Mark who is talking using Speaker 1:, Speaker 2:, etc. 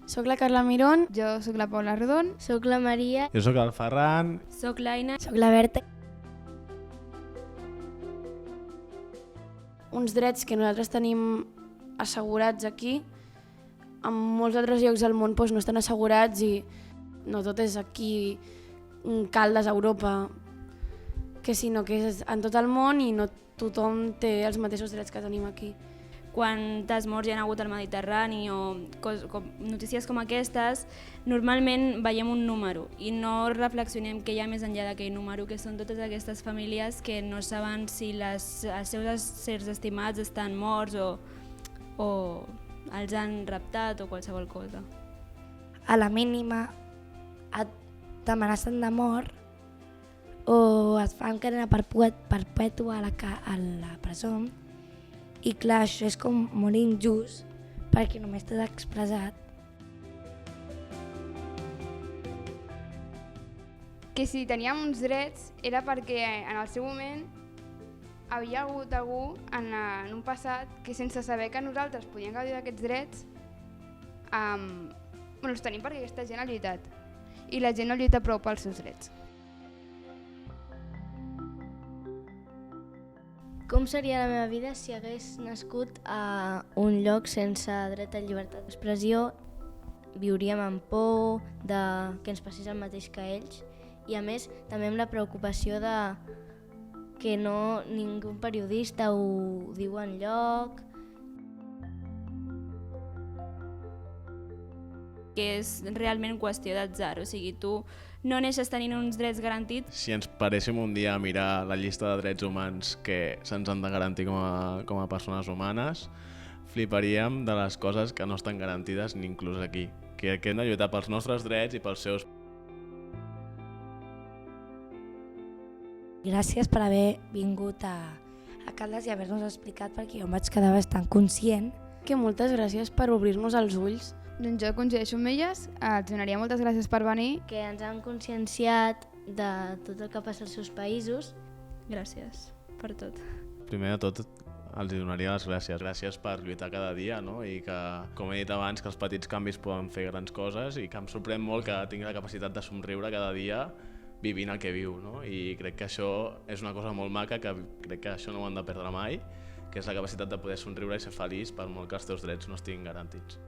Speaker 1: Soc la Carla Mirón.
Speaker 2: Jo sóc la Paula Rodon.
Speaker 3: Soc la Maria.
Speaker 4: Jo sóc el Ferran.
Speaker 5: Soc l'Aina.
Speaker 3: Soc la Berta.
Speaker 1: Uns drets que nosaltres tenim assegurats aquí, en molts altres llocs del món no estan assegurats i no tot és aquí, Caldes, Europa, sinó que és en tot el món i no tothom té els mateixos drets que tenim aquí.
Speaker 5: Quantes morts hi ha hagut al Mediterrani o notícies com aquestes, normalment veiem un número i no reflexionem què hi ha més enllà d'aquell número, que són totes aquestes famílies que no saben si els seus éssers estimats estan morts o els han raptat o qualsevol cosa.
Speaker 3: A la mínima t'amenacen de mort o es fan cadena perpètua a la presó. I clar, això és com molt injust perquè només t'has expressat.
Speaker 2: Que si teníem uns drets era perquè en el seu moment havia hagut algú en un passat que sense saber que nosaltres podíem gaudir d'aquests drets els tenim perquè aquesta gent ha lluitat i la gent no lluita prou pels seus drets.
Speaker 3: Com seria la meva vida si hagués nascut a un lloc sense dret a llibertat d'expressió? Viuríem amb por de que ens passés el mateix que ells i a més també amb la preocupació de que ningú periodista ho diu enlloc.
Speaker 5: Que és realment qüestió d'atzar, o sigui, tu no neixes tenint uns drets garantits.
Speaker 4: Si ens paréssim un dia a mirar la llista de drets humans que se'ns han de garantir com a persones humanes, fliparíem de les coses que no estan garantides ni inclús aquí, que hem de lluitar pels nostres drets i pels seus.
Speaker 3: Gràcies per haver vingut a Caldes i haver-nos explicat perquè jo em vaig quedar bastant conscient.
Speaker 1: Que moltes gràcies per obrir-nos els ulls.
Speaker 2: Doncs jo coincideixo amb elles, els donaria moltes gràcies per venir.
Speaker 3: Que ens han conscienciat de tot el que passa als seus països.
Speaker 5: Gràcies per tot.
Speaker 4: Primer de tot, els donaria les gràcies. Gràcies per lluitar cada dia, no? I que, com he dit abans, que els petits canvis poden fer grans coses i que em sorprèn molt que tingui la capacitat de somriure cada dia vivint el que viu, no? I crec que això és una cosa molt maca, que crec que això no ho han de perdre mai, que és la capacitat de poder somriure i ser feliç per molt que els teus drets no estiguin garantits.